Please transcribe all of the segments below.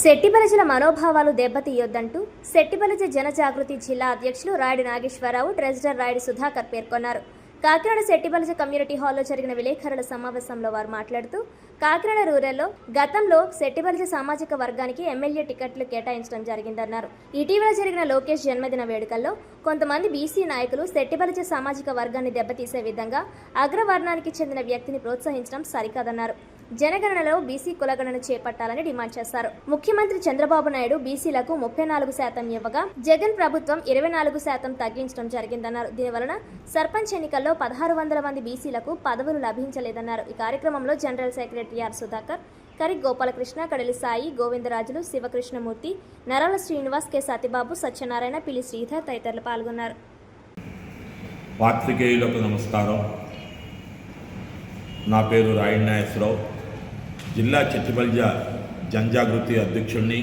శెట్టిబలిజల మనోభావాలు దెబ్బతీయొద్దంటూ శెట్టిబలిజ జనజాగృతి జిల్లా అధ్యక్షులు రాయుడు నాగేశ్వరరావు, ట్రెజరర్ రాయుడు సుధాకర్ పేర్కొన్నారు. కాకినాడ శెట్టిబలిజ కమ్యూనిటీ హాల్లో జరిగిన విలేకరుల సమావేశంలో వారు మాట్లాడుతూ, కాకినాడ రూరల్లో గతంలో శెట్టిబలిజ సామాజిక వర్గానికి ఎమ్మెల్యే టికెట్లు కేటాయించడం జరిగిందన్నారు. ఇటీవల జరిగిన లోకేష్ జన్మదిన వేడుకల్లో కొంతమంది బీసీ నాయకులు శెట్టిబలిజ సామాజిక వర్గాన్ని దెబ్బతీసే విధంగా అగ్రవర్ణానికి చెందిన వ్యక్తిని ప్రోత్సహించడం సరికాదన్నారు. జనగణనలో బీసీ కులగణన చేపట్టాలని డిమాండ్ చేశారు. ముఖ్యమంత్రి చంద్రబాబు నాయుడు బీసీలకు 34% ఇవ్వగా జగన్ ప్రభుత్వం 24% తగ్గించడం జరిగిందన్నారు. దీనివలన సర్పంచ్ ఎన్నికల్లో 1600 మంది బీసీలకు పదవులు లభించలేదన్నారు. ఈ కార్యక్రమంలో జనరల్ సెక్రటరీ ఆర్ సుధాకర్, కరి గోపాలకృష్ణ, కడలి సాయి, గోవిందరాజులు, శివకృష్ణమూర్తి, నరాల శ్రీనివాస్, కె సత్యబాబు, సత్యనారాయణ, పిలి శ్రీధర్ తదితరులు పాల్గొన్నారు. పాత్రికేయులకు నమస్కారం. నా పేరు రాయుడు నాగేశ్వరరావు, జిల్లా శెట్టిబలిజ జనజాగృతి అధ్యక్షుడిని.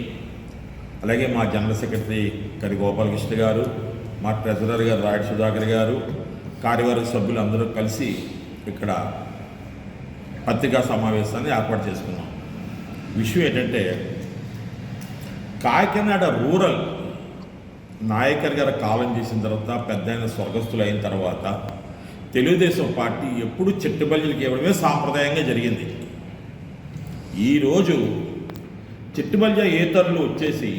అలాగే మా జనరల్ సెక్రటరీ కరి గోపాలకృష్ణ గారు, మా ట్రెజరర్ గారు రాయుడు సుధాకర్ గారు, కార్యవర్గ సభ్యులు అందరూ కలిసి ఇక్కడ పత్రికా సమావేశాన్ని ఏర్పాటు చేసుకున్నాం. విషయం ఏంటంటే, కాకినాడ రూరల్ నాయకర్ గారు కాలం చేసిన తర్వాత, పెద్ద ఆయన స్వర్గస్థులు అయిన తర్వాత తెలుగుదేశం పార్టీ ఎప్పుడు శెట్టిబలిజలకు ఇవ్వడమే సాంప్రదాయంగా జరిగింది. ఈరోజు శెట్టిబలిజ ఏతరులు వచ్చేసి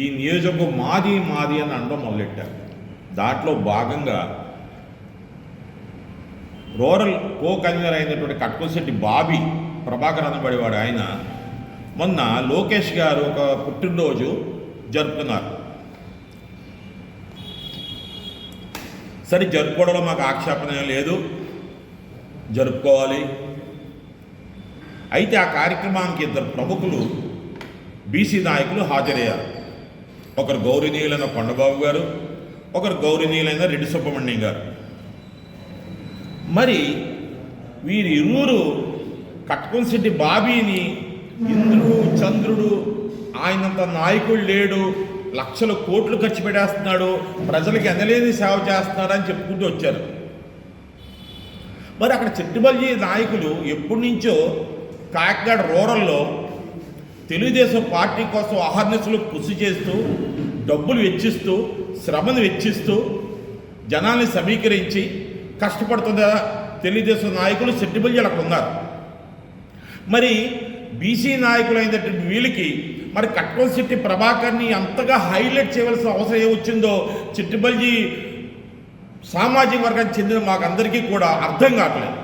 ఈ నియోజకవర్గం మాది మాది అని అనడం మొదలెట్టారు. దాంట్లో భాగంగా రూరల్ కో కన్వీనర్ అయినటువంటి కట్కోశెట్టి బాబీ ప్రభాకర్ అనబడేవాడు ఆయన మొన్న లోకేష్ గారు ఒక పుట్టినరోజు జరుపుకున్నారు. సరే, జరుపుకోవడంలో మాకు ఆక్షేపణ లేదు, జరుపుకోవాలి. అయితే ఆ కార్యక్రమానికి ఇద్దరు ప్రముఖులు బీసీ నాయకులు హాజరయ్యారు. ఒకరు గౌరవనీయులైన కొండబాబు గారు, ఒకరు గౌరవనీయులైన రెడ్డి సుబ్రహ్మణ్యం గారు. మరి వీరిరువురు కట్కొంశెట్టి బాబీని ఇంద్రుడు చంద్రుడు, ఆయనంత నాయకుడు లేడు, లక్షల కోట్లు ఖర్చు పెట్టేస్తున్నాడు, ప్రజలకు ఎనలేని సేవ చేస్తున్నాడు అని చెప్పుకుంటూ వచ్చారు. మరి అక్కడ శెట్టిబలిజ నాయకులు ఎప్పటి నుంచో కాకినాడ రూరల్లో తెలుగుదేశం పార్టీ కోసం అహర్నిశలు కృషి చేస్తూ, డబ్బులు వెచ్చిస్తూ, శ్రమను వెచ్చిస్తూ, జనాల్ని సమీకరించి కష్టపడుతున్న తెలుగుదేశం నాయకులు శెట్టిబలిజలు అక్కడ ఉన్నారు. మరి బీసీ నాయకులు అయినటువంటి వీళ్ళకి మరి కట్కొంశెట్టి ప్రభాకర్ని అంతగా హైలైట్ చేయవలసిన అవసరం ఏమొచ్చిందో శెట్టిబలిజ సామాజిక వర్గానికి చెందిన మాకందరికీ కూడా అర్థం కావట్లేదు.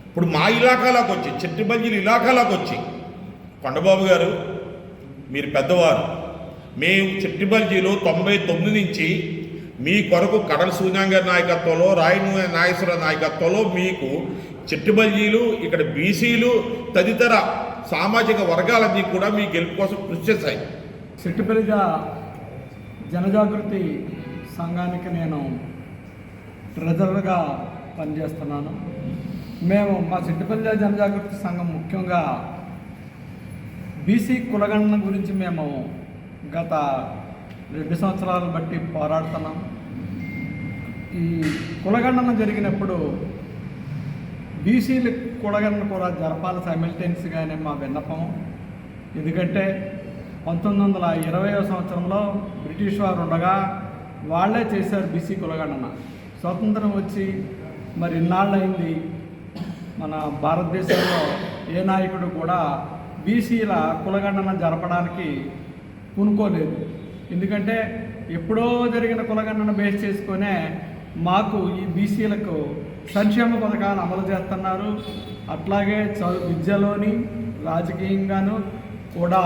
ఇప్పుడు మా ఇలాకాలోకి వచ్చి, శెట్టిబలిజల ఇలాకాలోకి వచ్చి, కొండబాబు గారు మీరు పెద్దవారు, మేము శెట్టిబలిజలో 99 నుంచి మీ కొరకు కడల సూర్యం గారి నాయకత్వంలో, రాయుడు నాగేశ్వర నాయకత్వంలో మీకు శెట్టిబలిజలు, ఇక్కడ బీసీలు తదితర సామాజిక వర్గాలన్నీ కూడా మీ గెలుపు కోసం కృషి చేశాయి. శెట్టిబలిజ జనజాగృతి సంఘానికి నేను ట్రెజరర్గా పనిచేస్తున్నాను. మేము మా శెట్టిబలిజ జనజాగృతి సంఘం ముఖ్యంగా బీసీ కులగణన గురించి మేము గత 2 సంవత్సరాలు బట్టి పోరాడుతున్నాం. ఈ కులగణన జరిగినప్పుడు బీసీల కులగణన కూడా జరపాలి సైమల్టేనియస్గానే మా విన్నపం. ఎందుకంటే 1920వ సంవత్సరంలో బ్రిటిష్ వారు ఉండగా వాళ్ళే చేశారు బీసీ కులగణన. స్వతంత్రం వచ్చి మరి ఇన్నాళ్ళైంది, మన భారతదేశంలో ఏ నాయకుడు కూడా బీసీల కులగణన జరపడానికి పూనుకోలేదు. ఎందుకంటే ఎప్పుడో జరిగిన కులగణన బేస్ చేసుకునే మాకు ఈ బీసీలకు సంక్షేమ పథకాలు అమలు చేస్తున్నారు. అట్లాగే విద్యలోని రాజకీయంగాను కూడా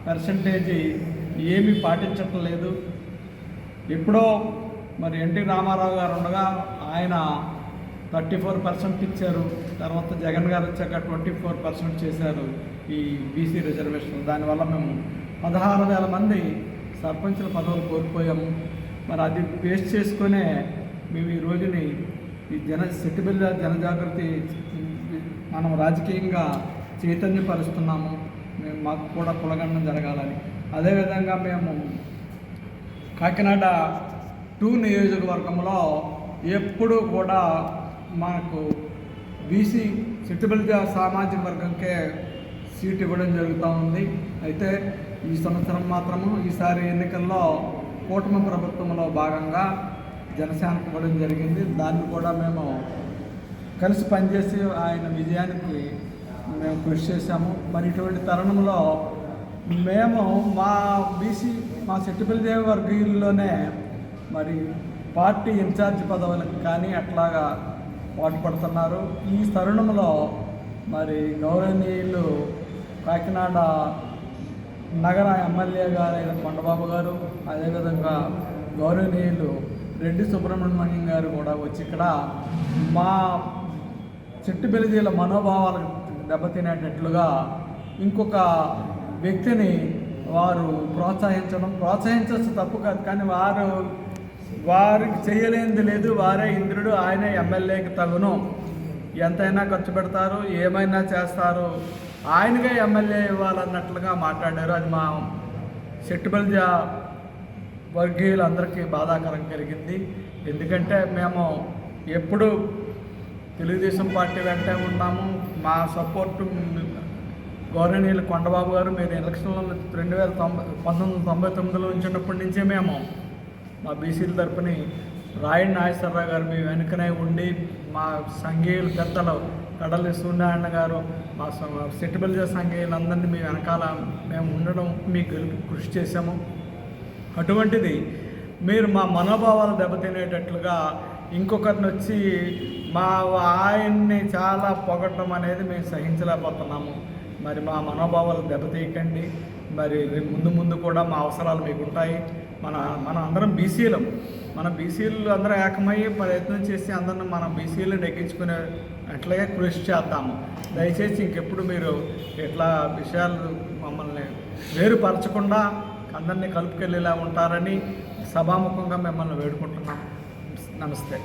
పర్సంటేజీ ఏమీ పాటించటం లేదు. ఎప్పుడో మరి ఎన్టీ రామారావు గారు ఉండగా ఆయన 34% ఇచ్చారు. తర్వాత జగన్ గారు వచ్చాక 24% చేశారు ఈ బీసీ రిజర్వేషన్. దానివల్ల మేము 16,000 మంది సర్పంచుల పదవులు కోల్పోయాము. మరి అది బేస్ చేసుకునే మేము ఈ రోజుని ఈ శెట్టిబలిజ జనజాగృతి మనం రాజకీయంగా చైతన్యపరుస్తున్నాము. మేము మాకు కూడా కులగణన జరగాలని. అదేవిధంగా మేము కాకినాడ 2 నియోజకవర్గంలో ఎప్పుడూ కూడా మాకు బీసీ శెట్టిబలిజ సామాజిక వర్గంకే సీట్ ఇవ్వడం జరుగుతూ ఉంది. అయితే ఈ సంవత్సరం మాత్రము ఈసారి ఎన్నికల్లో కూటమి ప్రభుత్వంలో భాగంగా జనసేనకు ఇవ్వడం జరిగింది. దాన్ని కూడా మేము కలిసి పనిచేసి ఆయన విజయానికి మేము కృషి చేశాము. మరి ఇటువంటి తరుణంలో మేము మా సెట్టిపల్లి వర్గీయుల్లోనే మరి పార్టీ ఇన్ఛార్జ్ పదవులకు కానీ అట్లాగా పాటుపడుతున్నారు. ఈ తరుణంలో మరి గౌరవనీయులు కాకినాడ నగర ఎమ్మెల్యే గారైన కొండబాబు గారు, అదేవిధంగా గౌరవనీయులు రెడ్డి సుబ్రహ్మణ్యం గారు కూడా వచ్చి ఇక్కడ మా చెట్టుబెలిజీల మనోభావాలకు దెబ్బతినేటట్లుగా ఇంకొక వ్యక్తిని వారు ప్రోత్సహించవచ్చు తప్పు కాదు, కానీ వారికి చేయలేనిది లేదు. వారే ఇంద్రుడు, ఆయనే ఎమ్మెల్యేకి తగును, ఎంతైనా ఖర్చు పెడతారు, ఏమైనా చేస్తారు, ఆయనగా ఎమ్మెల్యే ఇవ్వాలన్నట్లుగా మాట్లాడారు. అది మా సెట్టుబల్జ వర్గీయులందరికీ బాధాకరం కలిగింది. ఎందుకంటే మేము ఎప్పుడు తెలుగుదేశం పార్టీ వెంటే ఉన్నాము. మా సపోర్టు గౌరవనీయులు కొండబాబు గారు మీరు ఎలక్షన్లో 1999లో ఉంచినప్పటి నుంచే మేము మా బీసీల తరపుని రాయన్ నాగేశ్వరరావు గారు మీ వెనుకనే ఉండి, మా సంఘీయులు పెద్దలు కడలి సూర్యనారాయణ గారు, మా సెట్టుబల్జ సంఘీయులందరినీ మీ వెనకాల మేము ఉండడం, మీ గెలుపు కృషి చేశాము. అటువంటిది మీరు మా మనోభావాలు దెబ్బతినేటట్లుగా ఇంకొకరిని వచ్చి ఆయన్ని చాలా పొగట్టడం అనేది మేము సహించలేకపోతున్నాము. మరి మా మనోభావాలు దెబ్బతీయకండి. మరి ముందు కూడా మా అవసరాలు మీకు ఉంటాయి. మన అందరం బీసీలం, మన బీసీలు అందరూ ఏకమయ్యి ప్రయత్నం చేసి అందరిని మన బీసీలు నెగ్గించుకునే అట్లాగే కృషి చేద్దాము. దయచేసి ఇంకెప్పుడు మీరు ఇట్లా విషయాలు మమ్మల్ని వేరుపరచకుండా అందరినీ కలుపుకెళ్ళేలా ఉంటారని సభాముఖంగా మిమ్మల్ని వేడుకుంటున్నాం. నమస్తే.